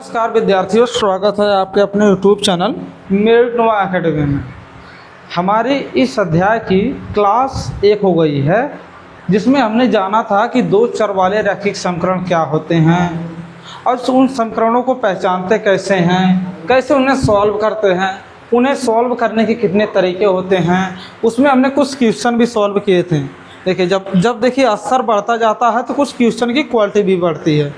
नमस्कार विद्यार्थियों, स्वागत है आपके अपने YouTube चैनल मेरिट नोवा एकेडमी में। हमारी इस अध्याय की क्लास 1 हो गई है, जिसमें हमने जाना था कि दो चर वाले रैखिक समीकरण क्या होते हैं और उन समीकरणों को पहचानते कैसे हैं, कैसे उन्हें सॉल्व करते हैं, उन्हें सॉल्व करने के कितने तरीके होते हैं। उसमें हमने कुछ क्वेश्चन भी सॉल्व किए थे। देखिए, जब देखिए असर बढ़ता जाता है तो कुछ क्वेश्चन की क्वालिटी भी बढ़ती है।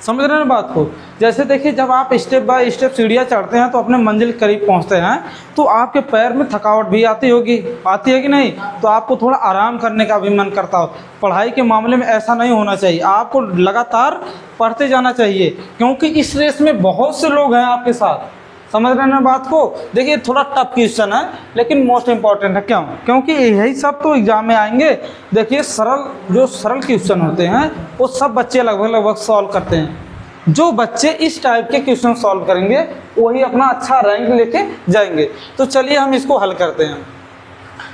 समझ रहे हैं बात को। जैसे देखिए, जब आप स्टेप बाय स्टेप सीढ़ियाँ चढ़ते हैं तो अपने मंजिल के करीब पहुंचते हैं तो आपके पैर में थकावट भी आती है कि नहीं, तो आपको थोड़ा आराम करने का भी मन करता हो। पढ़ाई के मामले में ऐसा नहीं होना चाहिए, आपको लगातार पढ़ते जाना चाहिए, क्योंकि इस रेस में बहुत से लोग हैं आपके साथ। समझ रहे हैं बात को। देखिए, थोड़ा टफ क्वेश्चन है लेकिन मोस्ट इम्पॉर्टेंट है। क्यों? क्योंकि यही सब तो एग्जाम में आएंगे। देखिए, जो सरल क्वेश्चन होते हैं वो सब बच्चे लगभग सॉल्व करते हैं। जो बच्चे इस टाइप के क्वेश्चन सॉल्व करेंगे वही अपना अच्छा रैंक लेके जाएंगे। तो चलिए हम इसको हल करते हैं।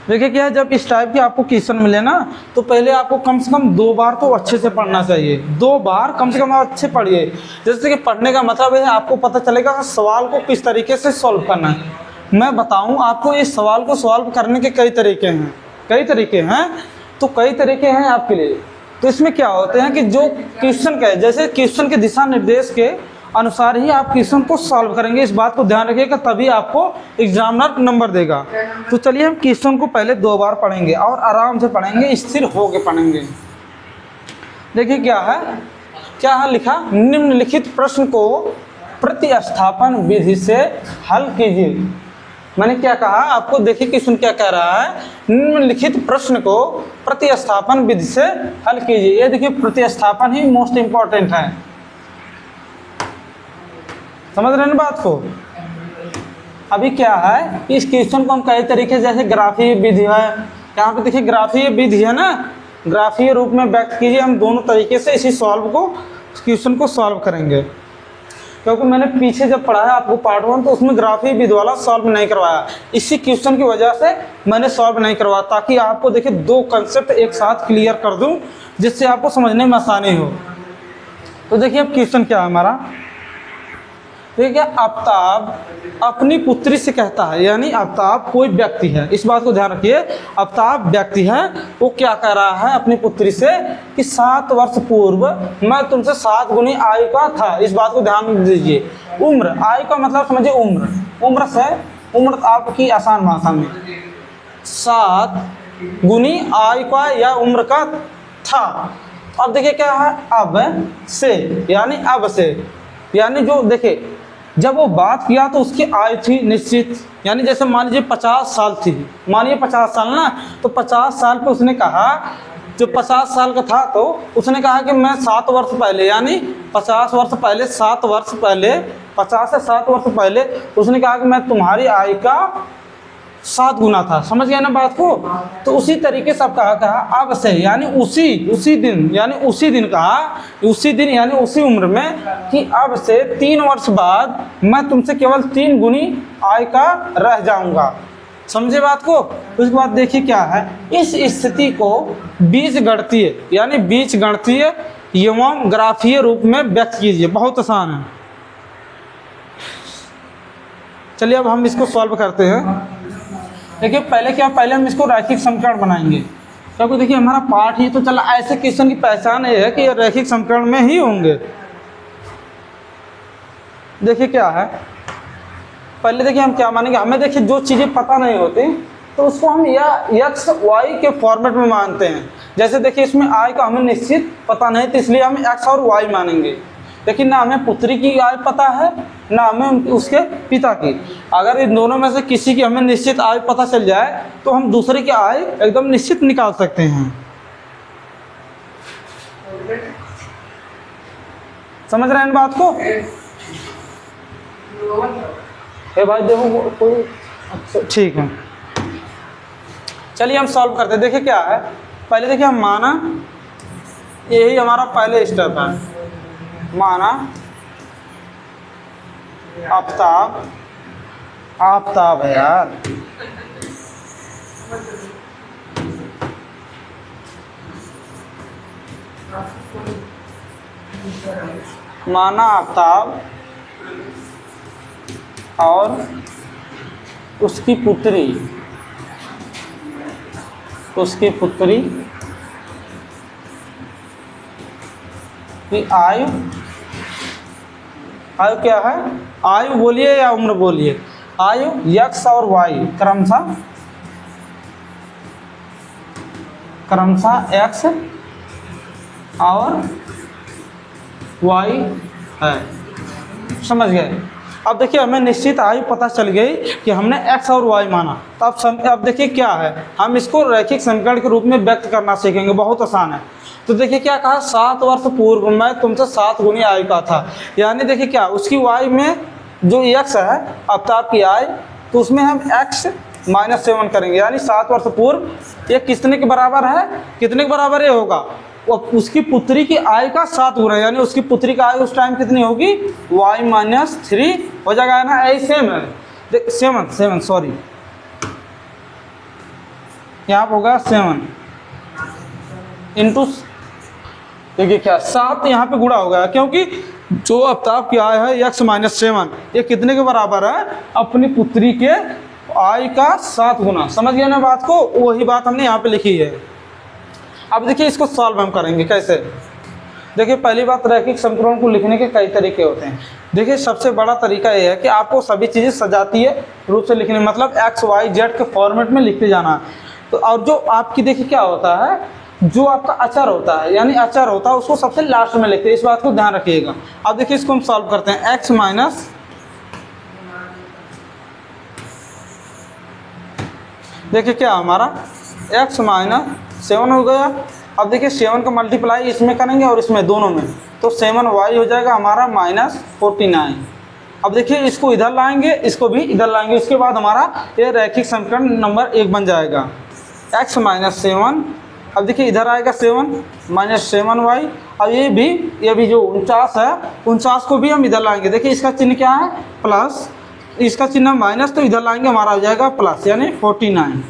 देखिए क्या है, जब इस टाइप के आपको क्वेश्चन मिले ना तो पहले आपको कम से कम 2 बार तो अच्छे से पढ़ना चाहिए। 2 बार कम से कम आप अच्छे पढ़िए। जैसे कि पढ़ने का मतलब है आपको पता चलेगा कि सवाल को किस तरीके से सॉल्व करना है। मैं बताऊं आपको, इस सवाल को सॉल्व करने के कई तरीके हैं। कई तरीके हैं आपके लिए। तो इसमें क्या होते हैं कि जो क्वेश्चन का है, जैसे क्वेश्चन के दिशा निर्देश के अनुसार ही आप क्वेश्चन को सॉल्व करेंगे। इस बात को ध्यान रखिएगा, तभी आपको एग्जामिनर नंबर देगा। तो चलिए हम क्वेश्चन को पहले 2 बार पढ़ेंगे और आराम से पढ़ेंगे, स्थिर होकर पढ़ेंगे। देखिए क्या है लिखा, निम्नलिखित प्रश्न को प्रतिस्थापन विधि से हल कीजिए। मैंने क्या कहा आपको, देखिए क्वेश्चन क्या कह रहा है, निम्नलिखित प्रश्न को प्रतिस्थापन विधि से हल कीजिए। ये देखिए, प्रतिस्थापन ही मोस्ट इंपॉर्टेंट है। समझ रहे हैं बात को। अभी क्या है, इस क्वेश्चन को हम कई तरीके से, जैसे ग्राफीय विधि है, यहाँ पे देखिए ग्राफीय विधि है ना, ग्राफीय रूप में व्यक्त कीजिए। हम दोनों तरीके से इसी क्वेश्चन को सॉल्व करेंगे। क्योंकि मैंने पीछे जब पढ़ा है आपको पार्ट 1 तो उसमें ग्राफीय विधि वाला सॉल्व नहीं करवाया। इसी क्वेश्चन की वजह से मैंने सॉल्व नहीं करवाया, ताकि आपको देखिए 2 कंसेप्ट एक साथ क्लियर कर दूं, जिससे आपको समझने में आसानी हो। तो देखिए अब क्वेश्चन क्या है हमारा। ठीक है, आफ्ताब अपनी पुत्री से कहता है, यानी आफ्ताब कोई व्यक्ति है, इस बात को ध्यान रखिए। आफ्ताब व्यक्ति है, वो क्या कह रहा है अपनी पुत्री से कि 7 वर्ष पूर्व मैं तुमसे 7 गुनी आयु का था। इस बात को ध्यान दीजिए। उम्र, आयु का मतलब समझिए उम्र आपकी आसान भाषा में 7 गुनी आयु का या उम्र का था। अब देखिए क्या है, अब से यानी जो देखिए, जब वो बात किया तो उसकी आयु थी निश्चित, यानी जैसे मान लीजिए 50 साल थी, मानिए 50 साल ना, तो 50 साल पे उसने कहा, जो 50 साल का था तो उसने कहा कि मैं 7 वर्ष पहले, यानी 50 वर्ष पहले, 7 वर्ष पहले, 50 से 7 वर्ष पहले उसने कहा कि मैं तुम्हारी आयु का 7 गुना था। समझ गया ना बात को। तो उसी तरीके से कहा अब से, यानी उसी दिन यानी उसी उम्र में, कि अब से 3 वर्ष बाद मैं तुमसे केवल 3 गुनी आय का रह जाऊंगा। समझे बात को। उसके बाद देखिए क्या है, इस स्थिति को बीजगणितीय यानी बीजगणितीय एवं ग्राफीय रूप में व्यक्त कीजिए। बहुत आसान है। चलिए अब हम इसको सॉल्व करते हैं। देखिए पहले हम इसको रैखिक समीकरण बनाएंगे, क्योंकि देखिए हमारा पाठ ही तो चला। ऐसे क्वेश्चन की पहचान ये है कि ये रैखिक समीकरण में ही होंगे। देखिए क्या है, पहले देखिए हम क्या मानेंगे, हमें देखिए जो चीज़ें पता नहीं होती तो उसको हम या एक्स वाई के फॉर्मेट में मानते हैं। जैसे देखिए इसमें आय का हमें निश्चित पता नहीं, तो इसलिए हम एक्स और वाई मानेंगे। लेकिन ना हमें पुत्री की आय पता है, ना हमें उसके पिता की। अगर इन दोनों में से किसी की हमें निश्चित आय पता चल जाए तो हम दूसरे की आय एकदम निश्चित निकाल सकते हैं। समझ रहे हैं बात को। भाई देखो कोई, अच्छा ठीक है। चलिए हम सॉल्व करते हैं। देखिए क्या है, पहले देखिए हम माना, यही हमारा पहले स्टेप है। माना आफ्ताब है यार, माना आफ्ताब और उसकी पुत्री की आयु क्या है, आयु बोलिए या उम्र बोलिए, आयु x और y क्रमशः x और y है। समझ गए। अब देखिए हमें निश्चित आयु पता चल गई कि हमने x और y माना, तो अब देखिए क्या है, हम इसको रैखिक समीकरण के रूप में व्यक्त करना सीखेंगे। बहुत आसान है। तो देखिए क्या कहा, 7 वर्ष पूर्व मैं तुमसे 7 गुनी आयु का था। यानी देखिए क्या, उसकी y में जो x है आफ्ताब की आयु, तो उसमें हम x -7 करेंगे। यानी 7 वर्ष पूर्व ये कितने के बराबर है, कितने के बराबर ये होगा, उसकी पुत्री की आयु का 7 गुना। यानी उसकी पुत्री की आयु उस टाइम कितनी होगी, y-3 हो जाएगा ना। ऐसे सेम है, 7 सॉरी, यहाँ पर होगा 7 इंटू, देखिए क्या 7 यहाँ पे गुणा हो गया, क्योंकि जो आफ्ताब की आयु है x -7 ये कितने के बराबर है, अपनी पुत्री के आयु का 7 गुना। समझ गए ना बात को, वही बात हमने यहाँ पे लिखी है। अब देखिए इसको सॉल्व हम करेंगे कैसे। देखिए पहली बात, रैखिक समीकरण को लिखने के कई तरीके होते हैं। देखिए सबसे बड़ा तरीका ये है कि आपको सभी चीज़ें सजातीय रूप से लिखने, मतलब x y z के फॉर्मेट में लिखते जाना है। तो और जो आपकी देखिए क्या होता है, जो आपका अचर होता है, यानी अचर होता है उसको सबसे लास्ट में लिखते हैं, इस बात को ध्यान रखिएगा। अब देखिए इसको हम सॉल्व करते हैं। x माइनस, देखिए क्या हमारा x -7 हो गया। अब देखिए 7 का मल्टीप्लाई इसमें करेंगे और इसमें दोनों में, तो 7y हो जाएगा हमारा -49। अब देखिए इसको इधर लाएंगे, इसको भी इधर लाएंगे, इसके बाद हमारा ये रैखिक समीकरण नंबर 1 बन जाएगा, x -7। अब देखिए इधर आएगा 7 -7y। अब ये भी जो 49 है, 49 को भी हम इधर लाएंगे। देखिए इसका चिन्ह क्या है, प्लस, इसका चिन्ह माइनस, तो इधर लाएंगे हमारा हो जाएगा प्लस, यानी 49,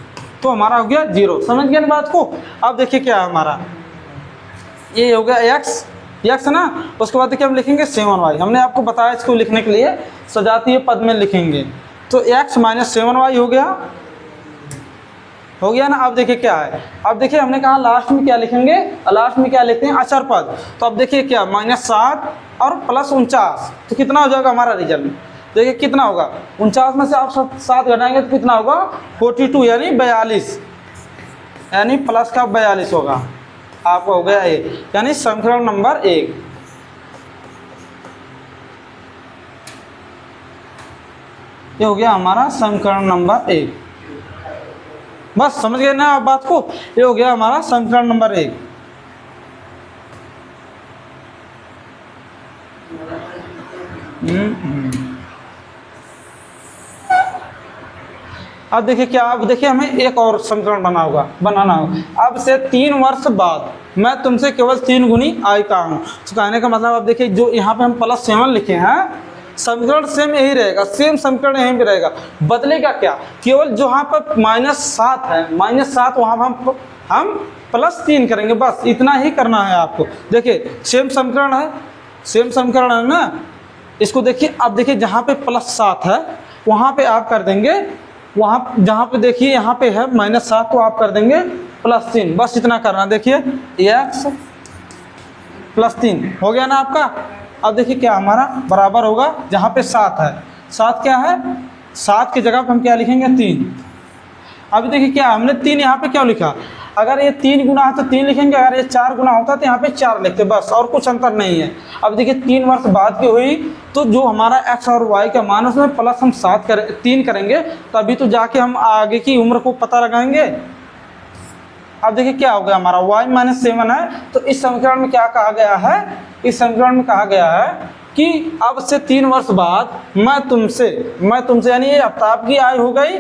तो हमारा हो गया 0। समझ गए ना बात को। अब देखिए क्या है हमारा, ये हो गया x ना, उसके बाद देखिए हम लिखेंगे 7y। हमने आपको बताया इसको लिखने के लिए सजातीय पद में लिखेंगे, तो x -7y हो गया ना। अब देखिए क्या है, अब देखिए हमने कहा लास्ट में क्या लिखेंगे, लास्ट में क्या लिखते हैं, अचर पद। तो अब देखिए क्या, -7 और प्लस 49, तो कितना हो जाएगा हमारा रिजल्ट। देखिए कितना होगा, 49 में से आप 7 घटाएंगे तो कितना होगा, 42, यानी 42, यानी प्लस का 42 होगा। आपका हो गया ये, यानी समीकरण नंबर 1। ये हो गया हमारा समीकरण नंबर 1। बस समझ गए ना आप बात को, ये हो गया हमारा समीकरण नंबर 1। अब देखिए क्या, अब देखिए हमें एक और समीकरण बनाना होगा। अब से 3 वर्ष बाद मैं तुमसे केवल 3 गुनी आयु का हूँ। तो कहने का मतलब, अब देखिए जो यहाँ पे हम +7 लिखे हैं, समीकरण सेम यही रहेगा, सेम समीकरण यहीं पे रहेगा। बदलेगा क्या, केवल जहाँ पर -7 है, -7 वहाँ हम +3 करेंगे, बस इतना ही करना है आपको। देखिए सेम समीकरण है ना, इसको देखिए। अब देखिए जहाँ पे +7 है वहाँ पे आप कर देंगे, वहाँ जहाँ पे देखिए यहाँ पे है -7, तो आप कर देंगे +3, बस इतना करना। देखिए x +3 हो गया ना आपका। अब देखिए क्या हमारा बराबर होगा, जहाँ पे 7 है, 7 क्या है, 7 की जगह पे हम क्या लिखेंगे, 3। अब देखिए क्या हमने 3 यहाँ पे क्यों लिखा, अगर ये 3 गुना है तो 3 लिखेंगे, अगर ये 4 गुना होता तो यहाँ पे 4 लिखते, बस, और कुछ अंतर नहीं है। अब देखिए 3 वर्ष बाद की हुई, तो जो हमारा x और y का मान उसमें प्लस हम 3 करेंगे, तभी तो जाके हम आगे की उम्र को पता लगाएंगे। अब देखिए क्या हो गया हमारा, y -7 है। तो इस समीकरण में क्या कहा गया है, इस समीकरण में कहा गया है कि अब से 3 वर्ष बाद मैं तुमसे यानी ये आफ्ताब की आयु हो गई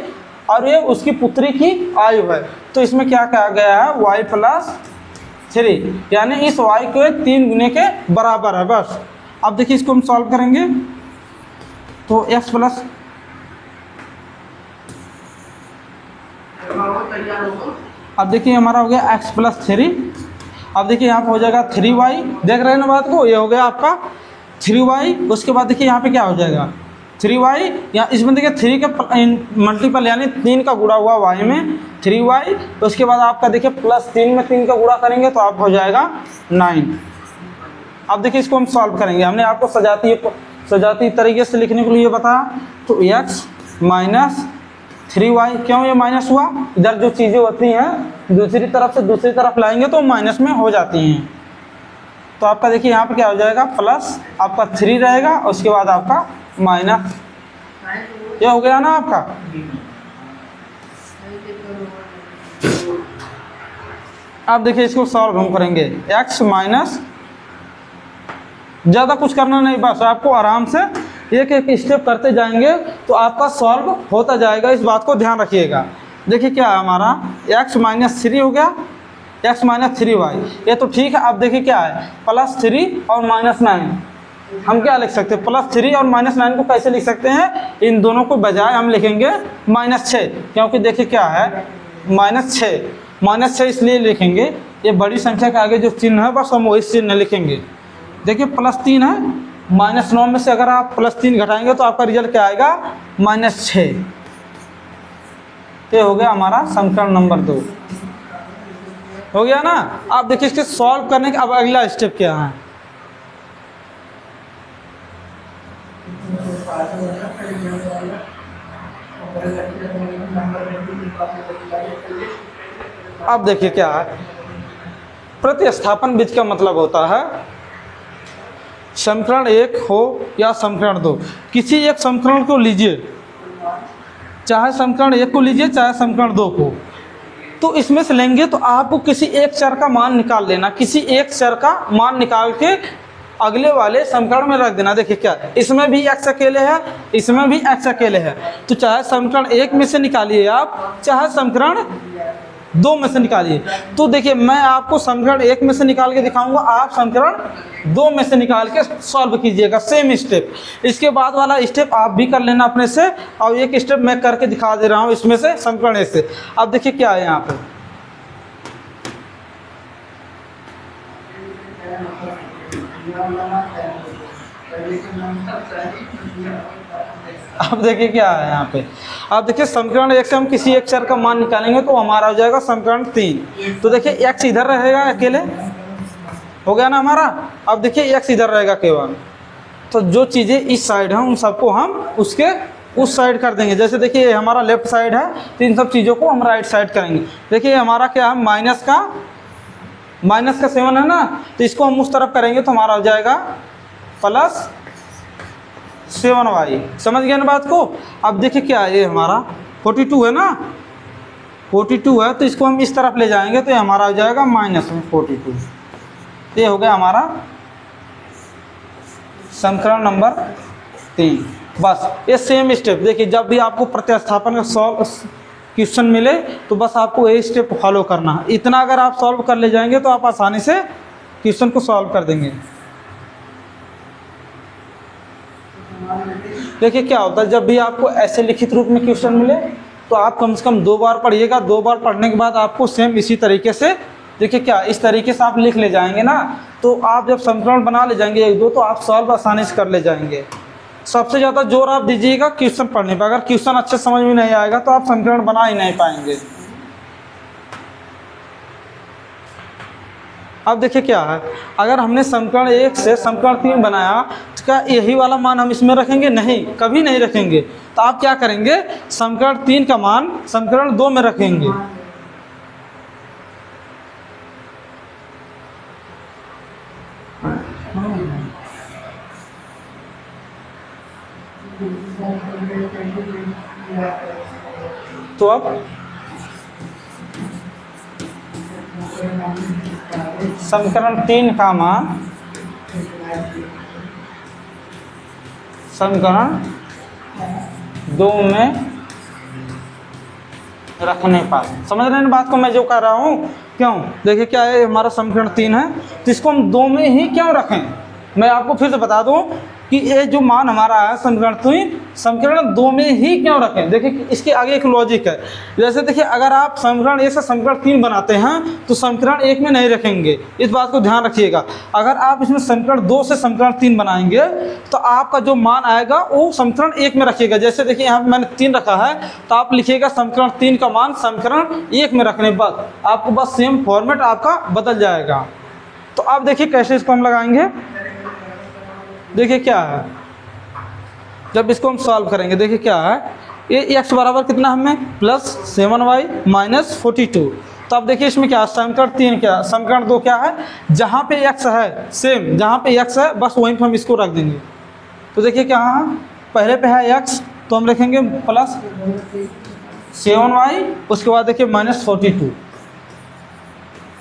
और ये उसकी पुत्री की आयु है। तो इसमें क्या कहा गया है, y +3, यानी इस y के 3 गुने के बराबर है, बस। अब देखिए इसको हम सॉल्व करेंगे, तो x प्लस, अब देखिए हमारा हो गया x +3। अब देखिए यहाँ पे हो जाएगा 3y, देख रहे हैं ना बात को, ये हो गया आपका 3y। उसके बाद देखिए यहाँ पे क्या हो जाएगा, 3y, या इसमें देखिए 3 के मल्टीपल यानी 3 का गुणा हुआ y में 3y, तो उसके बाद आपका देखिए +3 में 3 का गुणा करेंगे तो आपको हो जाएगा 9। अब देखिए इसको हम सॉल्व करेंगे। हमने आपको सजाती तरीके से लिखने के लिए बताया, तो x माइनस 3y, क्यों ये माइनस हुआ, इधर जो चीज़ें होती हैं दूसरी तरफ से दूसरी तरफ लाएंगे तो माइनस में हो जाती हैं। तो आपका देखिए यहाँ पे क्या हो जाएगा, प्लस आपका 3 रहेगा और उसके बाद आपका माइनस, ये हो गया ना आपका। अब देखिए इसको सॉल्व हम करेंगे, x माइनस, ज़्यादा कुछ करना नहीं, बस आपको आराम से एक एक स्टेप करते जाएंगे तो आपका सॉल्व होता जाएगा, इस बात को ध्यान रखिएगा। देखिए क्या है हमारा, x माइनस 3 हो गया, x माइनस 3y, ये तो ठीक है। अब देखिए क्या है, +3 और -9, हम क्या लिख सकते हैं, +3 और -9 को कैसे लिख सकते हैं, इन दोनों को बजाय हम लिखेंगे -6, क्योंकि देखिए क्या है -6 इसलिए लिखेंगे, ये बड़ी संख्या के आगे जो चिन्ह है बस हम वही चिन्ह लिखेंगे। देखिए +3 है, -9 में से अगर आप +3 घटाएंगे तो आपका रिजल्ट क्या आएगा, -6। ये हो गया हमारा समीकरण नंबर 2, हो गया ना। आप देखिए इसके सॉल्व करने का अब अगला स्टेप क्या है, अब देखिए क्या है, प्रतिस्थापन बीज का मतलब होता है समीकरण 1 हो या समीकरण 2, किसी एक समीकरण को लीजिए, चाहे समीकरण 1 को लीजिए चाहे समीकरण 2 को, तो इसमें से लेंगे तो आपको किसी एक चर का मान निकाल लेना, किसी एक चर का मान निकाल के अगले वाले समीकरण में रख देना। देखिए क्या, इसमें भी x अकेले है, इसमें भी x अकेले है, तो चाहे समीकरण 1 में से निकालिए आप, चाहे समीकरण 2 में से निकालिए। तो देखिए मैं आपको समीकरण 1 में से निकाल के दिखाऊंगा, आप समीकरण 2 में से निकाल के सॉल्व कीजिएगा, सेम स्टेप। इसके बाद वाला स्टेप आप भी कर लेना अपने से, और एक स्टेप मैं करके दिखा दे रहा हूँ इसमें से, समीकरण 1 से। अब देखिए क्या है यहाँ पे, अब देखिए क्या है यहाँ पे, अब देखिए समीकरण 1 से हम किसी एक चर का मान निकालेंगे तो हमारा हो जाएगा समीकरण 3। तो देखिए x इधर रहेगा अकेले, हो गया ना हमारा। अब देखिए x इधर रहेगा केवल, तो जो चीज़ें इस साइड हैं उन सबको हम उसके उस साइड कर देंगे। जैसे देखिए हमारा लेफ्ट साइड है तो इन सब चीज़ों को हम राइट साइड करेंगे। देखिए हमारा क्या है, माइनस का 7 है ना, तो इसको हम उस तरफ करेंगे तो हमारा हो जाएगा +7y। समझ गए ना बात को। अब देखिए क्या है, ये हमारा 42 है ना, 42 है, तो इसको हम इस तरफ ले जाएंगे तो ये हमारा हो जाएगा -42। ये हो गया हमारा समीकरण नंबर 3। बस ये सेम स्टेप, देखिए जब भी आपको प्रतिस्थापन का सॉल्व क्वेश्चन मिले तो बस आपको ये स्टेप फॉलो करना है। इतना अगर आप सॉल्व कर ले जाएंगे तो आप आसानी से क्वेश्चन को सॉल्व कर देंगे। देखिए क्या होता है, जब भी आपको ऐसे लिखित रूप में क्वेश्चन मिले तो आप कम से कम 2 बार पढ़िएगा। 2 बार पढ़ने के बाद आपको सेम इसी तरीके से, देखिए क्या, इस तरीके से आप लिख ले जाएंगे ना, तो आप जब समीकरण बना ले जाएंगे 1-2 तो आप सॉल्व आसानी से कर ले जाएंगे। सबसे ज़्यादा जोर आप दीजिएगा क्वेश्चन पढ़ने पर। अगर क्वेश्चन अच्छे समझ में नहीं आएगा तो आप समीकरण बना ही नहीं पाएंगे। अब देखिए क्या है, अगर हमने समीकरण 1 से समीकरण 3 बनाया तो क्या यही वाला मान हम इसमें रखेंगे? नहीं, कभी नहीं रखेंगे। तो आप क्या करेंगे, समीकरण 3 का मान समीकरण 2 में रखेंगे। तो अब समीकरण 3 का मान समीकरण 2 में रखने पर, समझ रहे हैं बात को मैं जो कर रहा हूँ? क्यों, देखिए क्या है, हमारा समीकरण 3 है तो इसको हम 2 में ही क्यों रखें। मैं आपको फिर से बता दूं, कि ये जो मान हमारा है समीकरण 2 में ही क्यों रखें। देखिए इसके आगे एक लॉजिक है। जैसे देखिए अगर आप समीकरण 1 से समीकरण 3 बनाते हैं तो समीकरण 1 में नहीं रखेंगे, इस बात को ध्यान रखिएगा। अगर आप इसमें समीकरण 2 से समीकरण 3 बनाएंगे तो आपका जो मान आएगा वो समीकरण 1 में रखिएगा। जैसे देखिए यहाँ पर मैंने 3 रखा है तो आप लिखिएगा समीकरण 3 का मान समीकरण 1 में रखने पर आपको बस सेम फॉर्मेट आपका बदल जाएगा। तो आप देखिए कैसे इसको हम लगाएंगे। देखिए क्या है, जब इसको हम सॉल्व करेंगे देखिए क्या है, ये x बराबर कितना हमें +7y - 42। तो अब देखिए इसमें क्या है, समीकरण 3 क्या, समीकरण 2 क्या है, जहाँ पे x है सेम, जहाँ पे x है बस वहीं पर हम इसको रख देंगे। तो देखिए क्या है, पहले पे है x तो हम लिखेंगे +7y, उसके बाद देखिए -42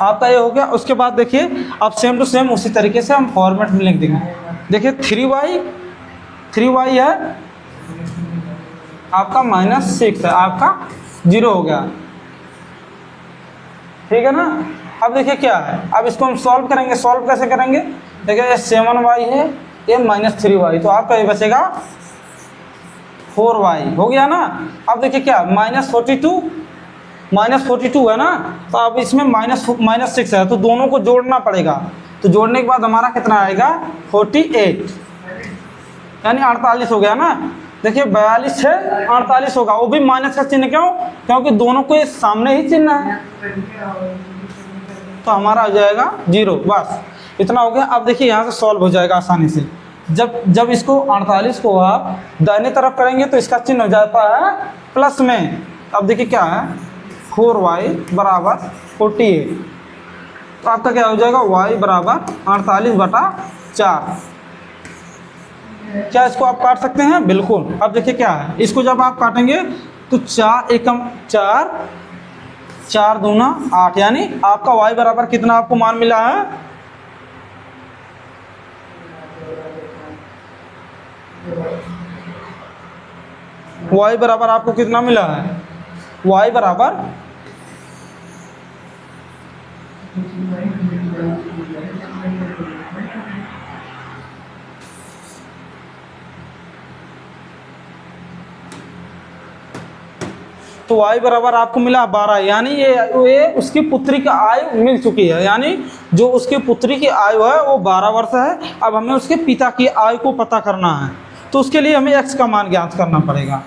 आपका ये हो गया। उसके बाद देखिए अब सेम टू सेम उसी तरीके से हम फॉर्मेट में लिख देंगे। देखिए 3y है आपका -6 है, आपका 0 हो गया, ठीक है ना। अब देखिए क्या है, अब इसको हम सॉल्व करेंगे। सॉल्व कैसे करेंगे, देखिए ये 7y है, ये -3y, तो आपका ये बचेगा 4y हो गया ना। अब देखिए क्या -42 है ना, तो अब इसमें -6 है तो दोनों को जोड़ना पड़ेगा। तो जोड़ने के बाद हमारा कितना आएगा 48, यानी 48 हो गया ना। देखिए 42 है 48 होगा, वो भी माइनस का चिन्ह क्यों, क्योंकि दोनों को सामने ही चिन्ह है, तो हमारा हो जाएगा 0। बस इतना हो गया। अब देखिए यहाँ से सॉल्व हो जाएगा आसानी से। जब इसको 48 को आप दाहिने तरफ करेंगे तो इसका चिन्ह हो जाता है प्लस में। अब देखिए क्या है 4y = 48, तो आपका क्या हो जाएगा y = 48/4। क्या इसको आप काट सकते हैं, बिल्कुल। अब देखिए क्या है, इसको जब आप काटेंगे तो 4 एकम 4, 4 दूना 8, यानी आपका y बराबर कितना आपको मान मिला है, y बराबर आपको कितना मिला है, y बराबर तो y बराबर आपको मिला 12, यानी ये उसकी पुत्री की आयु मिल चुकी है, यानी जो उसकी पुत्री की आयु है वो 12 वर्ष है। अब हमें उसके पिता की आयु को पता करना है, तो उसके लिए हमें x का मान ज्ञात करना पड़ेगा।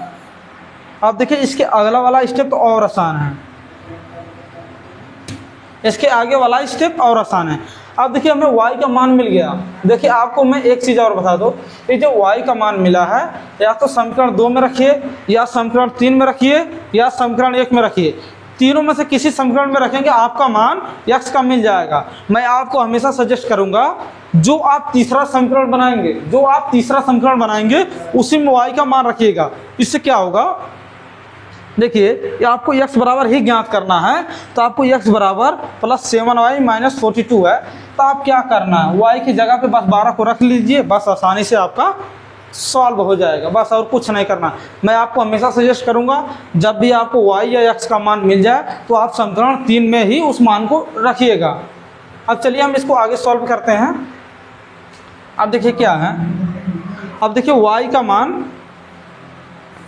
अब देखिए इसके अगला वाला स्टेप तो और आसान है, इसके आगे वाला स्टेप और आसान है। अब देखिए हमें y का मान मिल गया। देखिए आपको मैं एक चीज़ और बता दूं, ये जो y का मान मिला है या तो समीकरण 2 में रखिए, या समीकरण 3 में रखिए, या समीकरण 1 में रखिए। तीनों में से किसी समीकरण में रखेंगे आपका मान x का मिल जाएगा। मैं आपको हमेशा सजेस्ट करूंगा जो आप तीसरा समीकरण बनाएंगे उसी में y का मान रखिएगा। इससे क्या होगा, देखिए ये आपको x बराबर ही ज्ञात करना है, तो आपको x बराबर +7y - 42 है। तो आप क्या करना है, y की जगह पे बस 12 को रख लीजिए, बस आसानी से आपका सॉल्व हो जाएगा, बस और कुछ नहीं करना। मैं आपको हमेशा सजेस्ट करूंगा जब भी आपको y या x का मान मिल जाए तो आप समीकरण 3 में ही उस मान को रखिएगा। अब चलिए हम इसको आगे सॉल्व करते हैं। अब देखिए क्या है, अब देखिए y का मान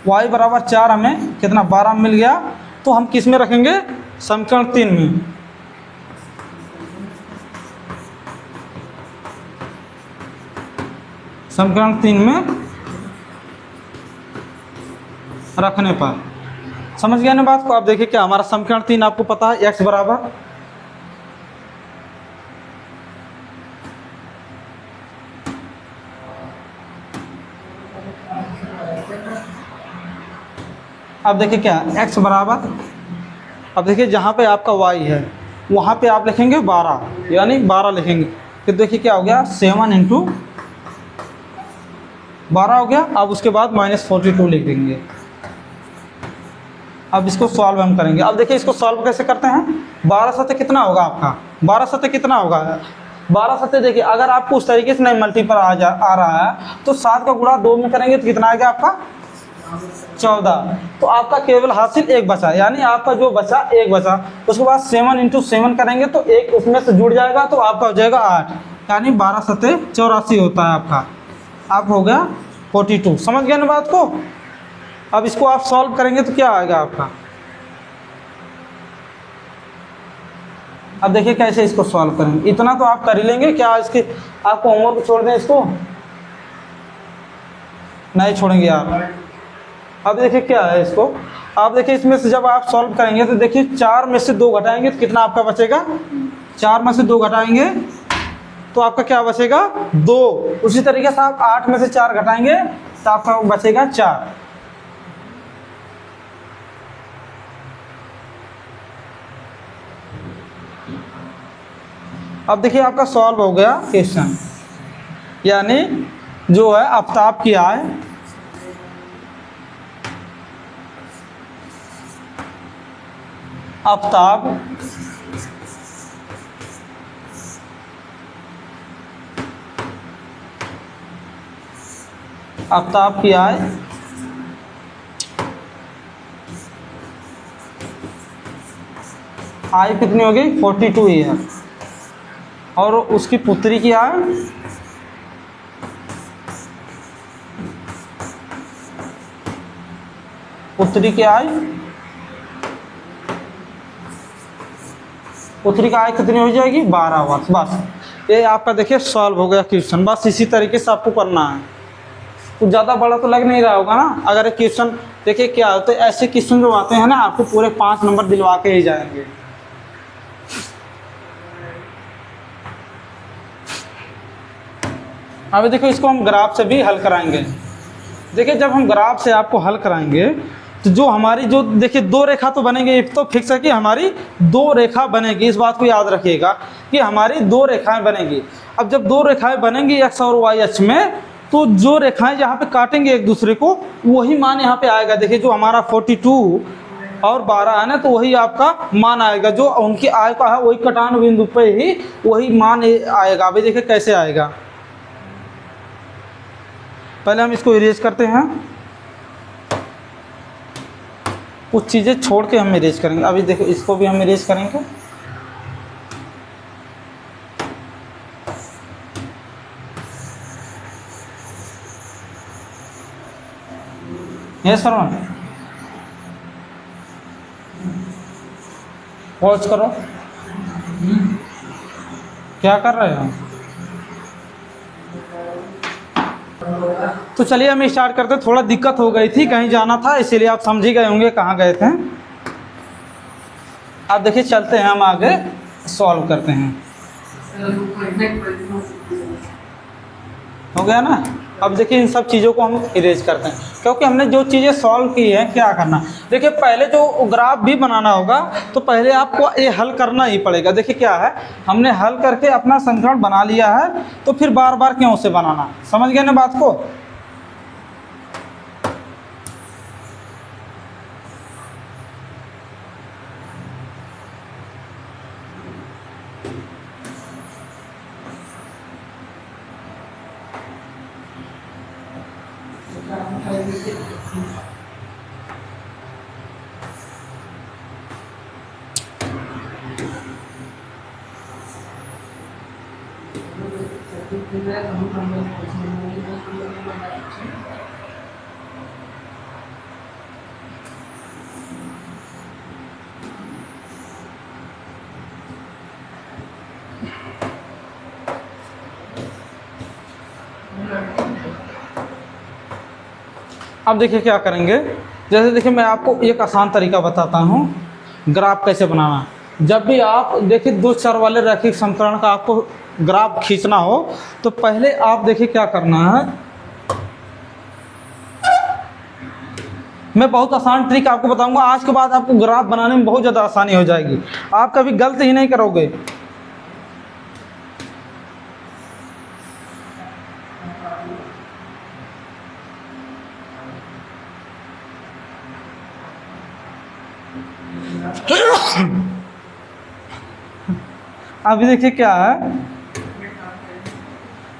y बराबर 4 हमें कितना 12 मिल गया, तो हम किस में रखेंगे, समीकरण 3 में। समीकरण 3 में रखने पर समझ गया ना बात को। अब देखिए क्या हमारा समीकरण 3 आपको पता है x बराबर अब देखिए क्या x बराबर, अब देखिए जहाँ पे आपका y है वहाँ पे आप लिखेंगे 12, यानी 12 लिखेंगे। फिर देखिए क्या हो गया 7 × 12 हो गया। अब उसके बाद -42 लिख देंगे। अब इसको सॉल्व हम करेंगे। अब देखिए इसको सॉल्व कैसे करते हैं, 12 सत्ते कितना होगा आपका, 12 सत्ते कितना होगा, 12 सत्ते देखिए अगर आपको उस तरीके से नहीं मल्टीपल आ रहा है तो 7 का गुणा 2 में करेंगे तो कितना आएगा आपका 14। तो आपका केवल हासिल 1 बचा, यानी आपका जो बचा 1 बचा। उसके बाद 7 × 7 करेंगे तो 1 उसमें से जुड़ जाएगा, तो आपका हो जाएगा 8, यानी 12 सत्ते 84 होता है आपका। अब हो गया 42। समझ गए ना बात को। अब इसको आप सॉल्व करेंगे तो क्या आएगा आपका। अब देखिए कैसे इसको सॉल्व करेंगे, इतना तो आप कर ही लेंगे। क्या इसके आपको होमवर्क छोड़ दें इसको, नहीं छोड़ेंगे आप। अब देखिए क्या है इसको, आप देखिए इसमें से जब आप सॉल्व करेंगे तो देखिए 4 में से 2 घटाएंगे तो कितना आपका बचेगा, 4 में से 2 घटाएंगे तो आपका क्या बचेगा 2। उसी तरीके से आप 8 में से 4 घटाएंगे तो आपका बचेगा 4। अब देखिए आपका सॉल्व हो गया क्वेश्चन, यानी जो है आफ्ताब की आय आफ्ताब आफ्ताब की आय कितनी हो गई 42 ईयर, और उसकी पुत्री की आय पुत्री की आय कितनी हो जाएगी 12 वर्ष। बस ये आपका देखिए सॉल्व हो गया क्वेश्चन। बस इसी तरीके से आपको करना है, कुछ ज़्यादा बड़ा तो लग नहीं रहा होगा ना। अगर एक क्वेश्चन देखिए क्या होता है, ऐसे क्वेश्चन जो आते हैं ना आपको पूरे 5 नंबर दिलवा के ही जाएंगे। अब देखो इसको हम ग्राफ से भी हल कराएंगे। देखिए जब हम ग्राफ से आपको हल कराएंगे तो जो हमारी जो देखिए 2 रेखा तो बनेंगे, तो फिक्स है कि हमारी 2 रेखा बनेगी। इस बात को याद रखिएगा कि हमारी 2 रेखाएं बनेंगी। अब जब 2 रेखाएं बनेंगी एक्स और वाई अक्ष में, तो जो रेखाएं जहाँ पे काटेंगे एक दूसरे को वही मान यहाँ पे आएगा। देखिए जो हमारा 42 और 12 है ना, तो वही आपका मान आएगा। जो उनकी आय का है वही कटान बिंदु पे ही वही मान आएगा। अभी देखिए कैसे आएगा, पहले हम इसको इरेज करते हैं, कुछ चीज़ें छोड़ के हम इरेज करेंगे। अभी देखो इसको भी हम इरेज करेंगे। यस सर, वॉच करो, क्या कर रहे हो। तो चलिए हम स्टार्ट करते हैं। थोड़ा दिक्कत हो गई थी, कहीं जाना था, इसीलिए आप समझ ही गए होंगे कहाँ गए थे। अब देखिए चलते हैं हम आगे सॉल्व करते हैं। हो गया ना। अब देखिए इन सब चीज़ों को हम इरेज करते हैं, क्योंकि हमने जो चीज़ें सॉल्व की हैं क्या करना। देखिए पहले जो ग्राफ भी बनाना होगा तो पहले आपको ये हल करना ही पड़ेगा। देखिए क्या है, हमने हल करके अपना समीकरण बना लिया है, तो फिर बार बार क्यों उसे बनाना। समझ गए ना बात को। अब देखिए क्या करेंगे, जैसे देखिए मैं आपको एक आसान तरीका बताता हूँ ग्राफ कैसे बनाना। जब भी आप देखिए 2 चर वाले रैखिक समीकरण का आपको ग्राफ खींचना हो तो पहले आप देखिए क्या करना है। मैं बहुत आसान ट्रिक आपको बताऊंगा, आज के बाद आपको ग्राफ बनाने में बहुत ज़्यादा आसानी हो जाएगी, आप कभी गलती ही नहीं करोगे। अभी देखिए क्या है,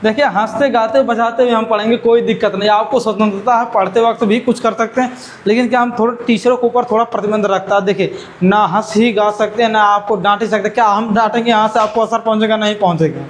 देखिए हंसते गाते बजाते हुए हम पढ़ेंगे, कोई दिक्कत नहीं, आपको स्वतंत्रता है, पढ़ते वक्त भी कुछ कर सकते हैं। लेकिन क्या हम थोड़ा टीचरों के ऊपर थोड़ा प्रतिबंध रखता है। देखिए ना हंस ही गा सकते हैं, ना आपको डांट ही सकते। क्या हम डांटेंगे यहाँ से आपको असर पहुँचेगा? नहीं पहुँचेगा।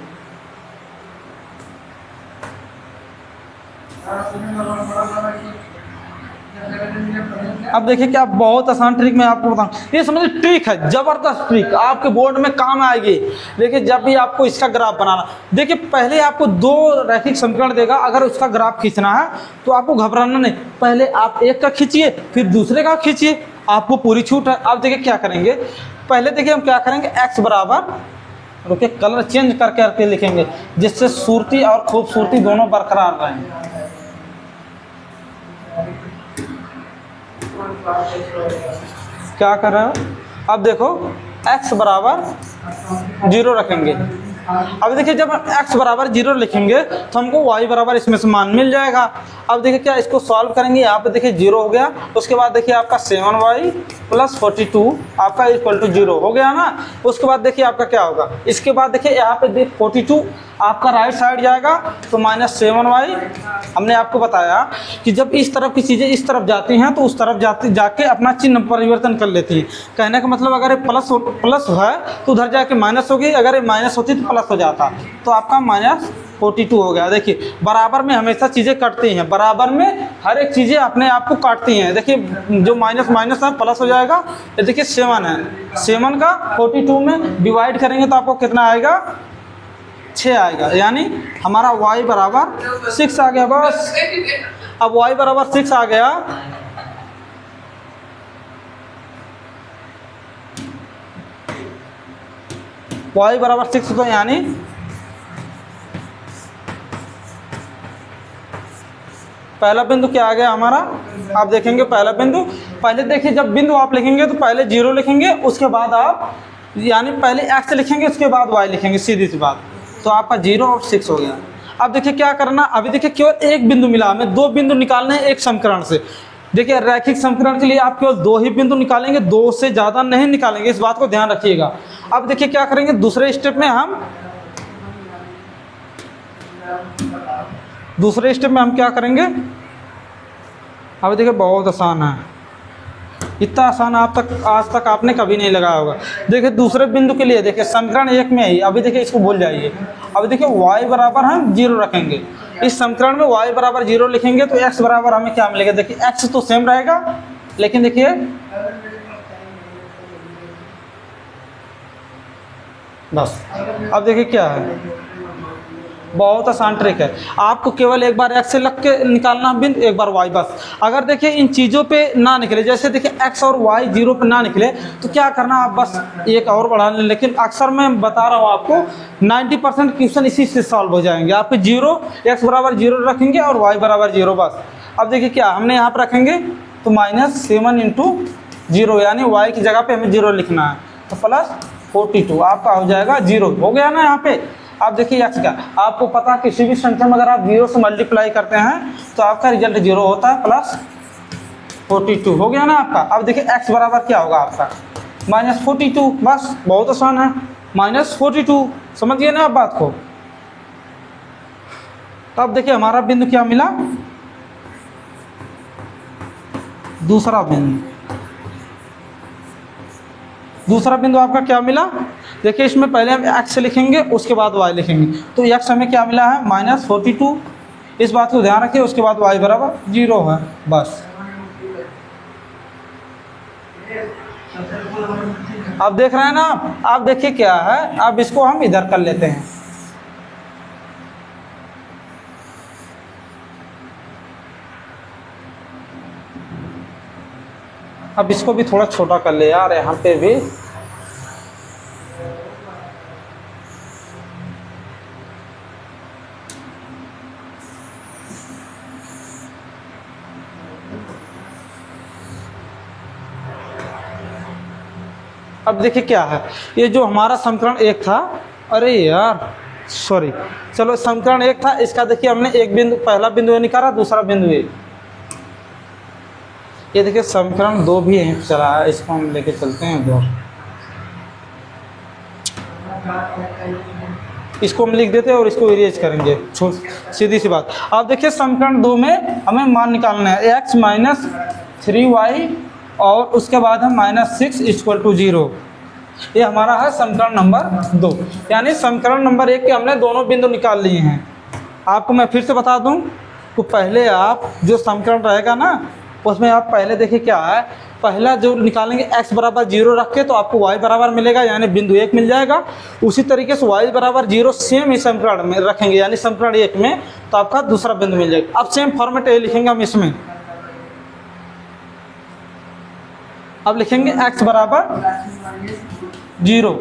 अब देखिए क्या बहुत आसान ट्रिक मैं आपको बताऊं, ये समझिए ट्रिक है, जबरदस्त ट्रिक आपके बोर्ड में काम आएगी। देखिए जब भी आपको इसका ग्राफ बनाना, देखिए पहले आपको दो रैखिक समीकरण देगा, अगर उसका ग्राफ खींचना है तो आपको घबराना नहीं, पहले आप एक का खींचिए फिर दूसरे का खींचिए, आपको पूरी छूट है। आप देखिए क्या करेंगे, पहले देखिए हम क्या करेंगे, एक्स बराबर, रुके कलर चेंज करके करके लिखेंगे जिससे सूरती और खूबसूरती दोनों बरकरार रहें। क्या कर रहे हो, अब देखो x बराबर 0 रखेंगे। अब देखिए जब x बराबर 0 लिखेंगे तो हमको y बराबर इसमें से मान मिल जाएगा। अब देखिए क्या इसको सॉल्व करेंगे, यहाँ पे देखिए 0 हो गया, उसके बाद देखिए आपका 7y + 42 आपका इक्वल टू 0 हो गया ना। उसके बाद देखिए आपका क्या होगा, इसके बाद देखिए यहाँ पे 42 आपका राइट साइड जाएगा तो -7y। हमने आपको बताया कि जब इस तरफ की चीज़ें इस तरफ जाती हैं तो उस तरफ जाके अपना चिन्ह परिवर्तन कर लेती हैं। कहने का मतलब अगर ये प्लस है तो उधर जाके माइनस होगी, अगर ये माइनस होती तो प्लस हो जाता, तो आपका -42 हो गया। देखिए बराबर में हमेशा चीज़ें कटती हैं, बराबर में हर एक चीज़ें अपने आप को काटती हैं। देखिए जो माइनस माइनस है प्लस हो जाएगा, ये देखिए 7 है, 7 का 42 में डिवाइड करेंगे तो आपको कितना आएगा, 6 आएगा, यानी हमारा y बराबर 6 आ गया। बस अब y बराबर 6 आ गया, y बराबर 6 तो यानी पहला बिंदु क्या आ गया हमारा। आप देखेंगे पहला बिंदु, पहले देखिए जब बिंदु आप लिखेंगे तो पहले 0 लिखेंगे, उसके बाद आप यानी पहले x लिखेंगे उसके बाद y लिखेंगे, सीधी सी बात। तो आपका 0 और 6 हो गया। अब देखिए क्या करना, अभी देखिए केवल एक बिंदु मिला, हमें 2 बिंदु निकालने हैं एक समीकरण से। देखिए रैखिक समीकरण के लिए आप केवल 2 ही बिंदु निकालेंगे, 2 से ज़्यादा नहीं निकालेंगे, इस बात को ध्यान रखिएगा। अब देखिए क्या करेंगे, दूसरे स्टेप में हम क्या करेंगे, अब देखिए बहुत आसान है, इतना आसान आज तक आपने कभी नहीं लगाया होगा। देखिए दूसरे बिंदु के लिए देखिए समीकरण 1 में ही, अभी देखिए इसको भूल जाइए। अभी देखिए y बराबर हम 0 रखेंगे, इस समीकरण में y बराबर 0 लिखेंगे तो x बराबर हमें क्या मिलेगा, देखिए x तो सेम रहेगा, लेकिन देखिए बस अब देखिए क्या है, बहुत आसान ट्रिक है। आपको केवल एक बार x से लग के निकालना बिंदु, एक बार y, बस। अगर देखिए इन चीज़ों पे ना निकले, जैसे देखिए x और y 0 पे ना निकले तो क्या करना, आप बस एक और बढ़ा लें। लेकिन अक्सर मैं बता रहा हूँ आपको 90% क्वेश्चन इसी से सॉल्व हो जाएंगे। आपके 0 x बराबर 0 रखेंगे और y बराबर 0, बस। अब देखिए क्या हमने यहाँ पर रखेंगे तो -7 × 0, यानी y की जगह पे हमें 0 लिखना है, तो +42 आपका हो जाएगा 0, हो गया ना यहाँ पे। आप देखिए x का, आपको पता किसी भी संख्या में अगर आप 0 से मल्टीप्लाई करते हैं तो आपका रिजल्ट 0 होता है, +42 हो गया ना आपका। अब देखिए x बराबर क्या होगा आपका, -42, बस बहुत आसान है, -42, समझ गए ना आप बात को। तब देखिए हमारा बिंदु क्या मिला, दूसरा बिंदु आपका क्या मिला, देखिए इसमें पहले हम x लिखेंगे उसके बाद y लिखेंगे, तो x हमें क्या मिला है, -42, इस बात को ध्यान रखिए। उसके बाद y बराबर 0 है, बस। अब देख रहे हैं ना आप देखिए क्या है, अब इसको हम इधर कर लेते हैं। अब इसको भी थोड़ा छोटा कर ले यार, यहाँ पे भी अब देखिए क्या है, ये जो हमारा समीकरण 1 था, अरे यार सॉरी, चलो समीकरण 1 था, इसका देखिए हमने एक बिंदु, पहला बिंदु ये निकाला, दूसरा बिंदु ये देखिए समीकरण 2 भी यहीं चला है, इसको हम लेके चलते हैं उधर, इसको हम लिख देते हैं और इसको इरेज करेंगे, सीधी सी बात। अब देखिए समीकरण 2 में हमें मान निकालना है, x - 3y और उसके बाद हम -6 = 0। ये हमारा है समीकरण नंबर 2, यानी समीकरण नंबर 1 के हमने दोनों बिंदु निकाल लिए हैं। आपको मैं फिर से बता दूं, तो पहले आप जो समीकरण रहेगा ना उसमें आप पहले देखिए क्या है, पहला जो निकालेंगे x बराबर 0 रख के तो आपको y बराबर मिलेगा यानी बिंदु 1 मिल जाएगा। उसी तरीके से y बराबर 0 सेम ही समीकरण में रखेंगे यानी समीकरण 1 में तो आपका दूसरा बिंदु मिल जाएगा। अब सेम फॉर्मेट ए लिखेंगे हम इसमें, अब लिखेंगे x बराबर 0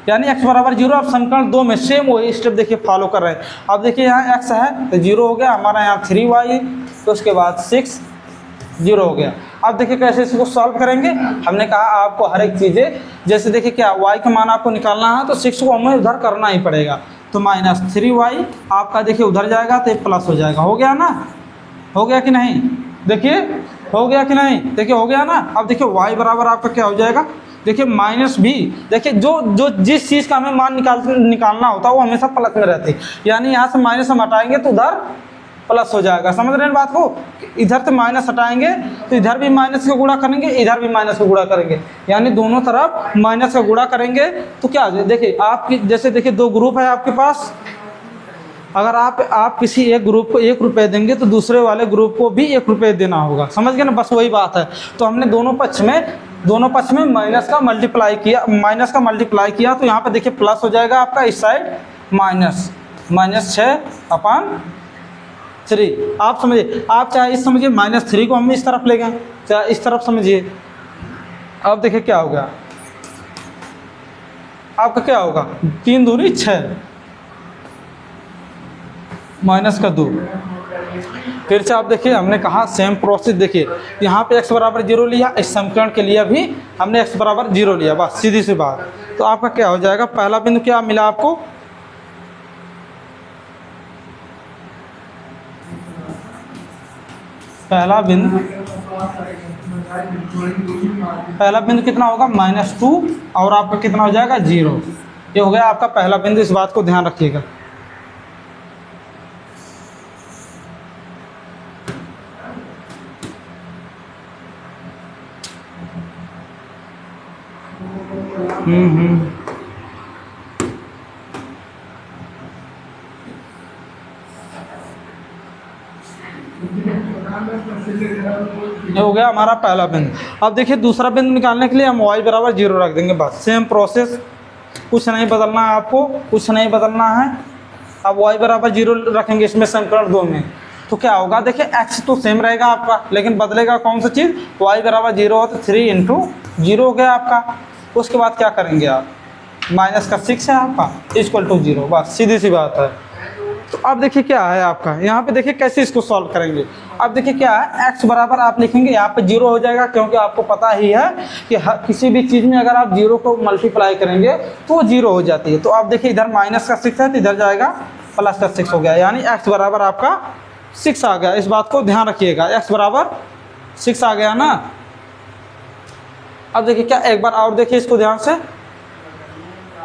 यानी x बराबर 0। अब समीकरण 2 में सेम वही स्टेप देखिए फॉलो कर रहे हैं। अब देखिए यहाँ x है तो 0 हो गया हमारा, यहाँ 3y तो उसके बाद 6 0 हो गया। अब देखिए कैसे इसको सॉल्व करेंगे। हमने कहा आपको हर एक चीज़ें जैसे देखिए क्या y का मान आपको निकालना है तो 6 को हमें उधर करना ही पड़ेगा, तो -3y आपका देखिए उधर जाएगा तो प्लस हो जाएगा। हो गया ना, हो गया कि नहीं, देखिए हो गया कि नहीं, देखिए हो गया ना। अब देखिए y बराबर आपका क्या हो जाएगा, देखिए माइनस भी, देखिए जो जिस चीज़ का हमें मान निकालना होता है वो हमेशा प्लस में रहती है, यानी यहाँ से माइनस हम हटाएंगे तो उधर प्लस हो जाएगा। समझ रहे हैं बात को, इधर से माइनस हटाएंगे तो इधर भी माइनस का गुणा करेंगे, इधर भी माइनस का गुणा करेंगे, यानी दोनों तरफ माइनस का गुणा करेंगे तो क्या हो जाए। देखिए आपकी जैसे देखिए 2 ग्रुप है आपके पास, अगर आप किसी एक ग्रुप को 1 रुपये देंगे तो दूसरे वाले ग्रुप को भी 1 रुपये देना होगा। समझ गए ना, बस वही बात है। तो हमने दोनों पक्ष में माइनस का मल्टीप्लाई किया तो यहाँ पर देखिए प्लस हो जाएगा आपका, इस साइड -6/3। आप समझिए, आप चाहे इस समझिए -3 को हम इस तरफ ले गए, चाहे इस तरफ समझिए। अब देखिए क्या हो गया, आपका क्या होगा 3 दूनी 6 -2। फिर से आप देखिए हमने कहा सेम प्रोसेस, देखिए यहाँ पे x बराबर 0 लिया, इस समीकरण के लिए भी हमने x बराबर 0 लिया, बस सीधी सी बात। तो आपका क्या हो जाएगा, पहला बिंदु क्या मिला आपको, पहला बिंदु कितना होगा -2 और आपका कितना हो जाएगा 0। ये हो गया आपका पहला बिंदु, इस बात को ध्यान रखिएगा। ये हो गया हमारा पहला बिंदु। अब देखिए दूसरा बिंदु निकालने के लिए हम y बराबर 0 रख देंगे, बस सेम प्रोसेस, कुछ नहीं बदलना है आपको, कुछ नहीं बदलना है। अब y बराबर 0 रखेंगे इसमें समीकरण 2 में तो क्या होगा, देखिए x तो सेम रहेगा आपका, लेकिन बदलेगा कौन सा चीज़, y बराबर 0 हो तो 3 × 0 हो गया आपका। उसके बाद क्या करेंगे आप, -6 है आपका =0, बस सीधी सी बात है। तो अब देखिए क्या है आपका, यहाँ पे देखिए कैसे इसको सॉल्व करेंगे। अब देखिए क्या है, x बराबर आप लिखेंगे यहाँ पे 0 हो जाएगा, क्योंकि आपको पता ही है कि किसी भी चीज़ में अगर आप 0 को मल्टीप्लाई करेंगे तो वो 0 हो जाती है। तो आप देखिए इधर -6 है तो इधर जाएगा +6 हो गया, यानी x बराबर आपका 6 आ गया। इस बात को ध्यान रखिएगा, x बराबर 6 आ गया ना। अब देखिए क्या, एक बार और देखिए इसको ध्यान से,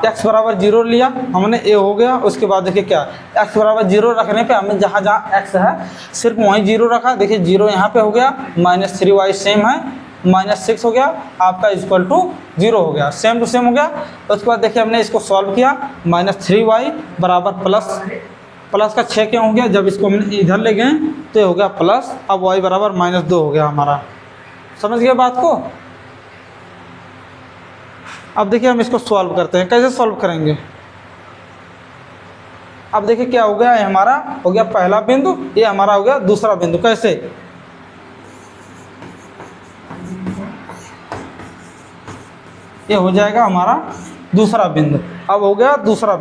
x बराबर 0 लिया हमने, a हो गया। उसके बाद देखिए क्या, x बराबर 0 रखने पे हमने जहाँ x है सिर्फ वहीं 0 रखा, देखिए 0 यहाँ पे हो गया, -3y सेम है, -6 हो गया आपका =0 हो गया, सेम टू सेम हो गया। उसके बाद देखिए हमने इसको सॉल्व किया, -3y बराबर प्लस का 6 क्यों हो गया, जब इसको हमने इधर ले गए तो ये हो गया प्लस। अब y बराबर -2 हो गया हमारा। समझ गए बात को। अब देखिए हम इसको सॉल्व करते हैं, कैसे सॉल्व करेंगे। अब देखिए क्या हो गया, ये हमारा हो गया पहला बिंदु, ये हमारा हो गया दूसरा बिंदु। कैसे, ये हो जाएगा हमारा दूसरा बिंदु। अब हो गया दूसरा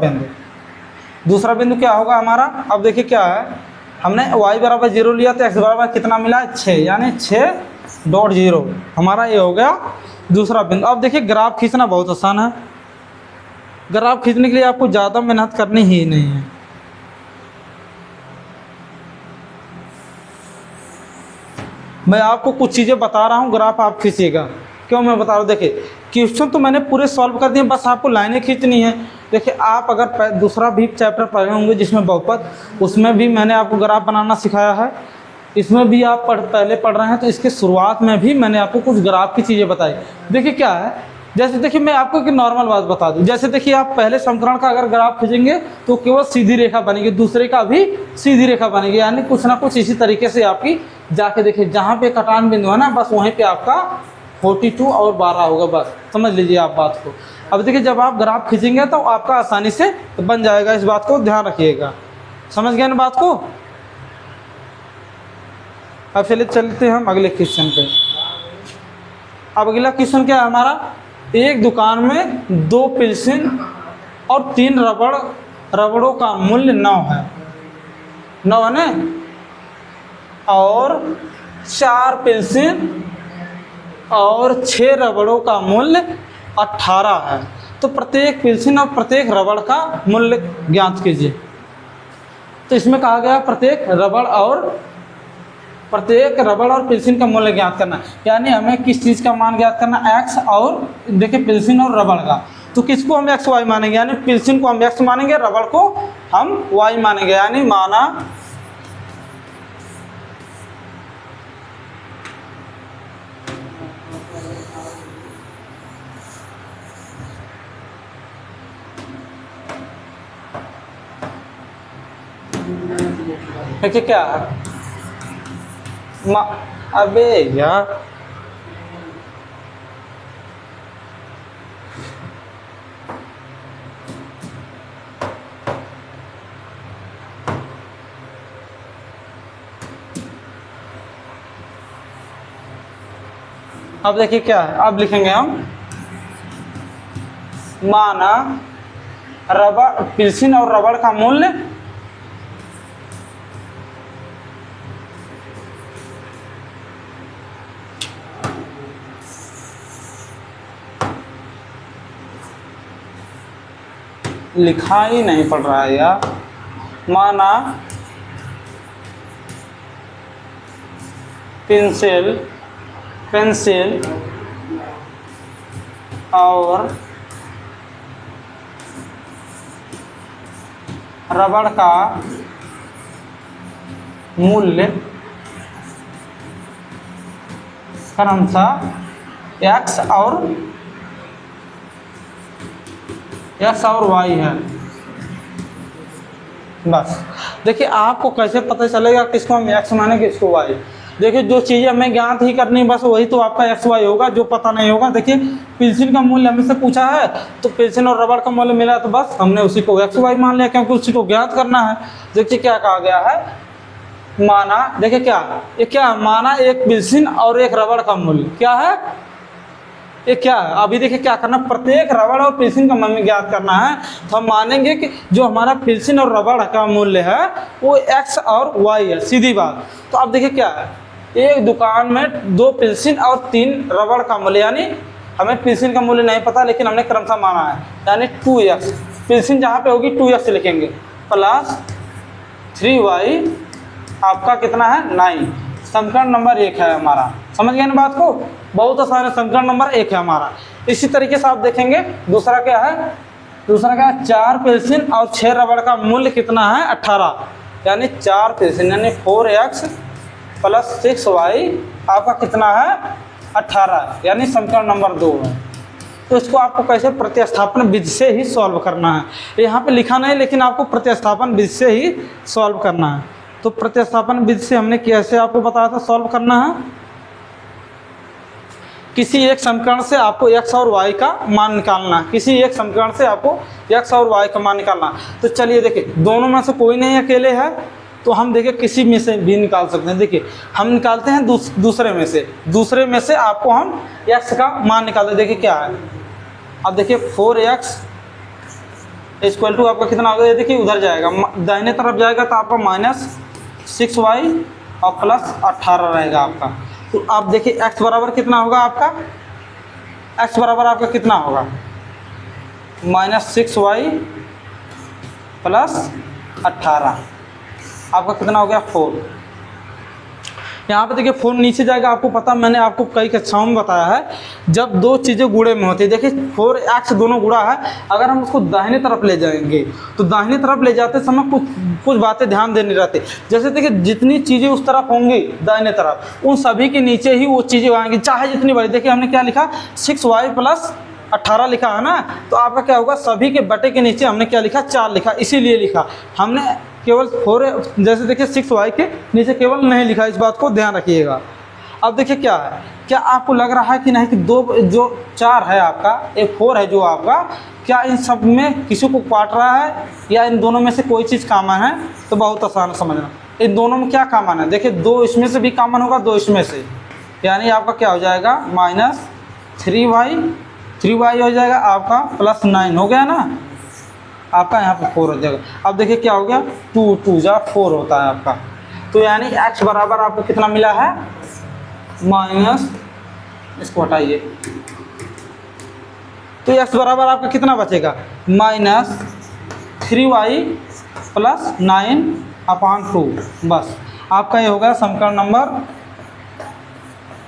बिंदु क्या होगा हमारा। अब देखिए क्या है, हमने y बराबर 0 लिया तो x बराबर कितना मिला, 6, यानी 6.0 हमारा ये हो गया दूसरा बिंदु। अब देखिए ग्राफ खींचना बहुत आसान है, ग्राफ खींचने के लिए आपको ज़्यादा मेहनत करनी ही नहीं है। मैं आपको कुछ चीज़ें बता रहा हूँ, ग्राफ आप खींचिएगा। क्यों मैं बता रहा हूँ, देखिए क्वेश्चन तो मैंने पूरे सॉल्व कर दिए, बस आपको लाइनें खींचनी है। देखिए आप अगर दूसरा भी चैप्टर पढ़े होंगे जिसमें बहुपद, उसमें भी मैंने आपको ग्राफ बनाना सिखाया है। इसमें भी आप पहले पढ़ रहे हैं तो इसके शुरुआत में भी मैंने आपको कुछ ग्राफ की चीज़ें बताई। देखिए क्या है, जैसे देखिए मैं आपको एक नॉर्मल बात बता दूं, जैसे देखिए आप पहले समीकरण का अगर ग्राफ खींचेंगे तो केवल सीधी रेखा बनेगी, दूसरे का भी सीधी रेखा बनेगी, यानी कुछ ना कुछ इसी तरीके से आपकी जाके देखिए जहाँ पे कटान बिंदु है ना, बस वहीं पे आपका 42 और 12 होगा, बस समझ लीजिए आप बात को। अब देखिए जब आप ग्राफ खींचेंगे तो आपका आसानी से बन जाएगा, इस बात को ध्यान रखिएगा। समझ गए ना बात को। अब चलिए चलते हैं हम अगले क्वेश्चन पे। अब अगला क्वेश्चन क्या है हमारा, एक दुकान में 2 पेंसिल और 3 रबड़ों का मूल्य 9 है, 9 है ना, और 4 पेंसिल और 6 रबड़ों का मूल्य 18 है। तो प्रत्येक पेंसिल और प्रत्येक रबड़ का मूल्य ज्ञात कीजिए। तो इसमें कहा गया प्रत्येक रबड़ और पेंसिल का मूल्य ज्ञात करना, यानी हमें किस चीज़ का मान ज्ञात करना, एक्स और देखिए पेंसिल और रबड़ का। तो किसको हम एक्स वाई मानेंगे, यानी पेंसिल को हम एक्स मानेंगे, रबड़ को हम वाई मानेंगे, यानी माना देखिए क्या है अबे यार अब देखिए क्या है, अब लिखेंगे हम माना रबड़ पेंसिल और रबड़ का मूल्य लिखा ही नहीं पड़ रहा है यार, माना पेंसिल और रबड़ का मूल्य क्रमशः एक्स और वाई है। बस देखिए आपको कैसे पता चलेगा किसको हम एक्स माने किसको वाई। देखिए जो चीज़ें हमें ज्ञात ही करनी बस वही तो आपका एक्स वाई होगा, जो पता नहीं होगा। देखिए पेंसिल का मूल्य हमें से पूछा है तो पेंसिल और रबड़ का मूल्य मिला तो बस हमने उसी को एक्स वाई मान लिया, क्योंकि उसी को ज्ञात करना है। देखिए क्या कहा गया है, माना देखिए क्या माना एक पेंसिल और एक रबड़ का मूल्य क्या है, ये क्या है। अभी देखिए क्या करना, प्रत्येक रबड़ और पेंसिल का मूल्य ज्ञात करना है। तो हम मानेंगे कि जो हमारा पेंसिल और रबड़ का मूल्य है वो एक्स और वाई है, सीधी बात। तो अब देखिए क्या है, एक दुकान में 2 पेंसिल और 3 रबड़ का मूल्य, यानी हमें पेंसिल का मूल्य नहीं पता लेकिन हमने क्रमशः माना है, यानी 2x पेंसिल जहाँ पे होगी 2x लिखेंगे प्लस 3y आपका कितना है 9। समीकरण नंबर 1 है हमारा। समझ गए ना बात को, बहुत आसान है, समीकरण नंबर 1 है हमारा। इसी तरीके से आप देखेंगे दूसरा क्या है, 4 पेंसिल और 6 रबड़ का मूल्य कितना है 18, यानी 4 पेंसिल यानी 4x प्लस 6y आपका कितना है 18, यानी समीकरण नंबर 2 है। तो इसको आपको कैसे प्रतिस्थापन विधि से ही सॉल्व करना है। यहाँ पे लिखा नहीं लेकिन आपको प्रतिस्थापन विधि से ही सॉल्व करना है। तो प्रतिस्थापन विधि से हमने कैसे आपको बताया था सॉल्व करना है, किसी एक समीकरण से आपको x और y का मान निकालना, किसी एक समीकरण से आपको x और y का मान निकालना। तो चलिए देखिए दोनों में से कोई नहीं अकेले है तो हम देखिए किसी में से भी निकाल सकते हैं। देखिए हम निकालते हैं दूसरे में से आपको हम x का मान निकालते हैं। देखिए क्या है, अब देखिए 4x इक्वल टू आपका कितना होगा, ये देखिए उधर जाएगा दाहिने तरफ जाएगा तो आपका -6y और प्लस 18 रहेगा आपका। तो आप देखिए x बराबर कितना होगा आपका, x बराबर आपका कितना होगा -6y प्लस 18 आपका कितना हो गया 4। यहाँ पे देखिए 4 नीचे जाएगा, आपको पता मैंने आपको कई कक्षाओं में बताया है जब दो चीज़ें गुणे में होती है। देखिए 4x दोनों गुणा है, अगर हम उसको दाहिने तरफ ले जाएंगे तो दाहिने तरफ ले जाते समय कुछ बातें ध्यान देनी रहती है। जैसे देखिए जितनी चीज़ें उस तरफ होंगी दाहिने तरफ उन सभी के नीचे ही वो चीज़ें आएंगी चाहे जितनी बड़ी। देखिए हमने क्या लिखा 6y प्लस 18 लिखा है ना, तो आपका क्या होगा, सभी के बटे के नीचे हमने क्या लिखा, 4 लिखा, इसीलिए लिखा हमने केवल 4, जैसे देखिए 6y के नीचे केवल नहीं लिखा, इस बात को ध्यान रखिएगा। अब देखिए क्या है, क्या आपको लग रहा है कि नहीं कि दो जो 4 है आपका, एक 4 है जो आपका, क्या इन सब में किसी को काट रहा है या इन दोनों में से कोई चीज़ कॉमन है? तो बहुत आसान समझना, इन दोनों में क्या कॉमन है, देखिए 2 इसमें से भी कॉमन होगा, 2 इसमें से, यानी आपका क्या हो जाएगा -3y हो जाएगा आपका, +9 हो गया ना आपका, यहाँ पे 4 हो जाएगा। अब देखिए क्या हो गया, 2 2 जा 4 होता है आपका, तो यानी x बराबर आपको कितना मिला है, माइनस, इसको हटाइए, तो x बराबर आपका कितना बचेगा, -3y + 9/2, बस आपका ये होगा समीकरण नंबर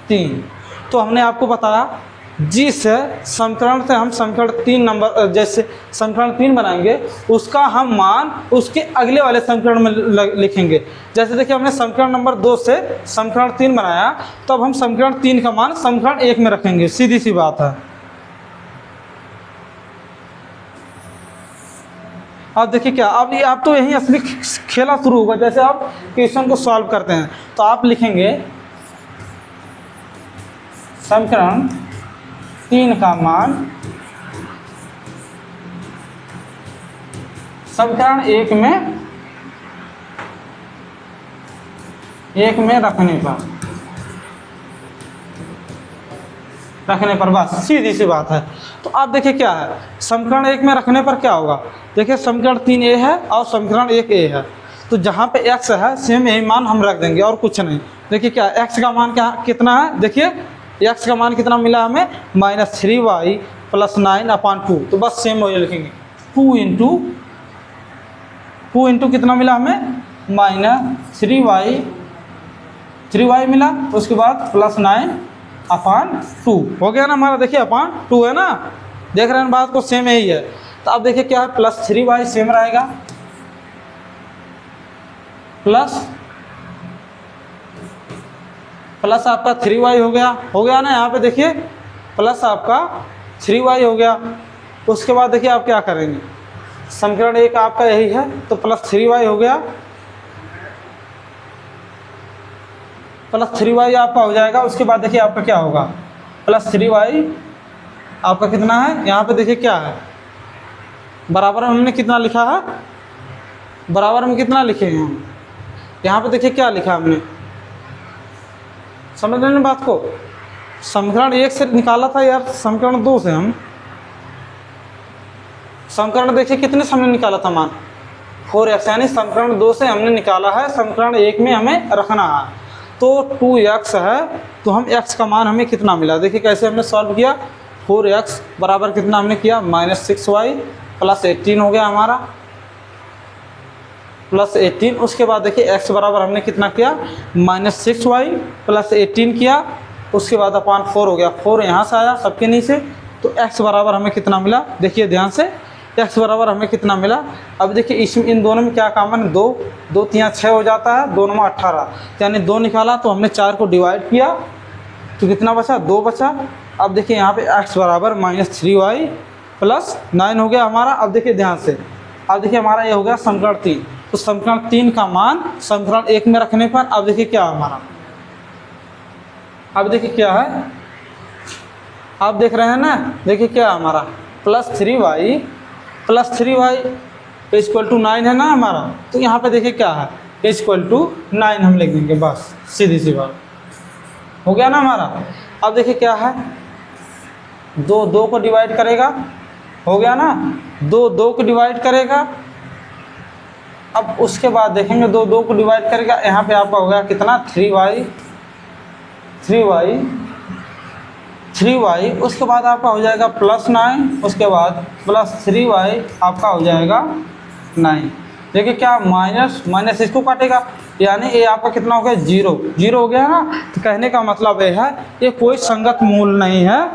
3। तो हमने आपको बताया जिस समीकरण से हम समीकरण 3 नंबर, जैसे समीकरण 3 बनाएंगे उसका हम मान उसके अगले वाले समीकरण में लिखेंगे। जैसे देखिए हमने समीकरण नंबर 2 से समीकरण 3 बनाया, तो अब हम समीकरण 3 का मान समीकरण 1 में रखेंगे, सीधी सी बात है। अब देखिए क्या, अब ये आप तो यही असली खेला शुरू होगा। जैसे आप क्वेश्चन को सॉल्व करते हैं तो आप लिखेंगे समीकरण 3 का मान समीकरण 1 में रखने पर बस सीधी सी बात है। तो आप देखिए क्या है, समीकरण 1 में रखने पर क्या होगा, देखिए समीकरण 3a है और समीकरण 1a है, तो जहाँ पे x है सेम यही मान हम रख देंगे और कुछ नहीं। देखिए क्या x का मान क्या कितना है, देखिए x का मान कितना मिला हमें, -3y + 9/2, तो बस सेम वही लिखेंगे, 2 इंटू कितना मिला हमें, -3y मिला, उसके बाद +9/2 हो गया ना हमारा। देखिए /2 है ना, देख रहे हैं बात को, सेम यही है। तो अब देखिए क्या है, +3y सेम रहेगा, प्लस आपका 3y हो गया ना, यहाँ पे देखिए प्लस आपका 3y हो गया। उसके बाद देखिए आप क्या करेंगे, समीकरण 1 आपका यही है, तो +3y हो गया, +3y आपका हो जाएगा। उसके बाद देखिए आपका क्या होगा, +3y आपका कितना है, यहाँ पे देखिए क्या है, बराबर में हमने कितना लिखा है, बराबर में कितना लिखे हैं हम, यहाँ पे देखिए क्या लिखा हमने, समझ रहे हैं बात को, समीकरण 1 से निकाला था यार, समीकरण 2 से हम समीकरण देखिए कितने से हमने निकाला था मान, 4x, यानी समीकरण 2 से हमने निकाला है, समीकरण 1 में हमें रखना है, तो 2x है, तो हम x का मान हमें कितना मिला, देखिए कैसे हमने सॉल्व किया, 4x बराबर कितना हमने किया, -6y + 18 हो गया हमारा, +18। उसके बाद देखिए x बराबर हमने कितना किया, -6y + 18 किया, उसके बाद /4 हो गया, 4 यहाँ से आया सबके नीचे, तो x बराबर हमें कितना मिला, देखिए ध्यान से, x बराबर हमें कितना मिला। अब देखिए इसमें इन दोनों में क्या कॉमन है, 2 2 3 6 हो जाता है, दोनों में 18, यानी 2 निकाला, तो हमने 4 को डिवाइड किया, तो कितना बचा, 2 बचा। अब देखिए यहाँ पे x बराबर -3y + 9 हो गया हमारा। अब देखिए ध्यान से, अब देखिए हमारा ये हो गया समीकरण 3, तो समीकरण 3 का मान समीकरण 1 में रखने पर अब देखिए क्या हमारा, अब देखिए क्या है, आप देख रहे हैं ना, देखिए क्या हमारा, +3y = 9 है ना हमारा, तो यहाँ पे देखिए क्या है, =9 हम लिख देंगे, बस सीधी सी बात हो गया ना हमारा। अब देखिए क्या है, 2 2 को डिवाइड करेगा, हो गया ना, 2 2 को डिवाइड करेगा। अब उसके बाद देखेंगे 2 2 को डिवाइड करेगा, यहाँ पे आपका हो गया कितना, 3y, उसके बाद आपका हो जाएगा +9, उसके बाद +3y आपका हो जाएगा 9। देखिए क्या, माइनस इसको काटेगा, यानी ये आपका कितना हो गया, 0 हो गया ना। तो कहने का मतलब ये है, ये कोई संगत मूल नहीं है,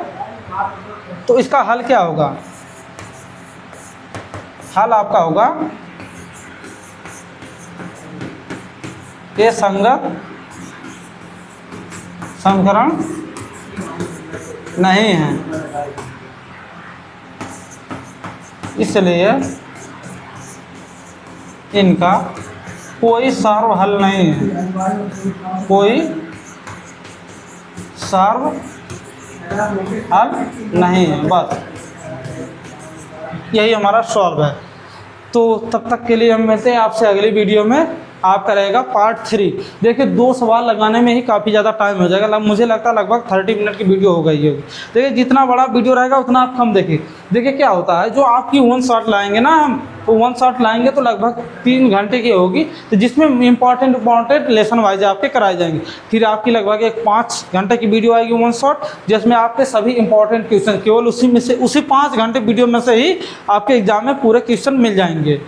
तो इसका हल क्या होगा, हल आपका होगा ये संगत समीकरण नहीं है, इसलिए इनका कोई सर्व हल नहीं है, कोई सर्व हल नहीं है। बस यही हमारा सॉल्व है। तो तब तक के लिए हम मिलते हैं आपसे अगली वीडियो में। आपका रहेगा पार्ट 3। देखिए 2 सवाल लगाने में ही काफ़ी ज़्यादा टाइम हो जाएगा। मुझे लगता है लगभग 30 मिनट की वीडियो हो गई होगी। देखिए जितना बड़ा वीडियो रहेगा उतना आप कम देखिए। देखिए क्या होता है, जो आपकी 1 शॉट लाएंगे ना हम, तो 1 शॉट लाएंगे तो लगभग 3 घंटे की होगी, तो जिसमें इंपॉर्टेंट लेसन वाइज आपके कराए जाएंगे। फिर आपकी लगभग एक 5 घंटे की वीडियो आएगी 1 शॉट, जिसमें आपके सभी इंपॉर्टेंट क्वेश्चन केवल उसी में से, उसी 5 घंटे वीडियो में से ही आपके एग्जाम में पूरे क्वेश्चन मिल जाएंगे।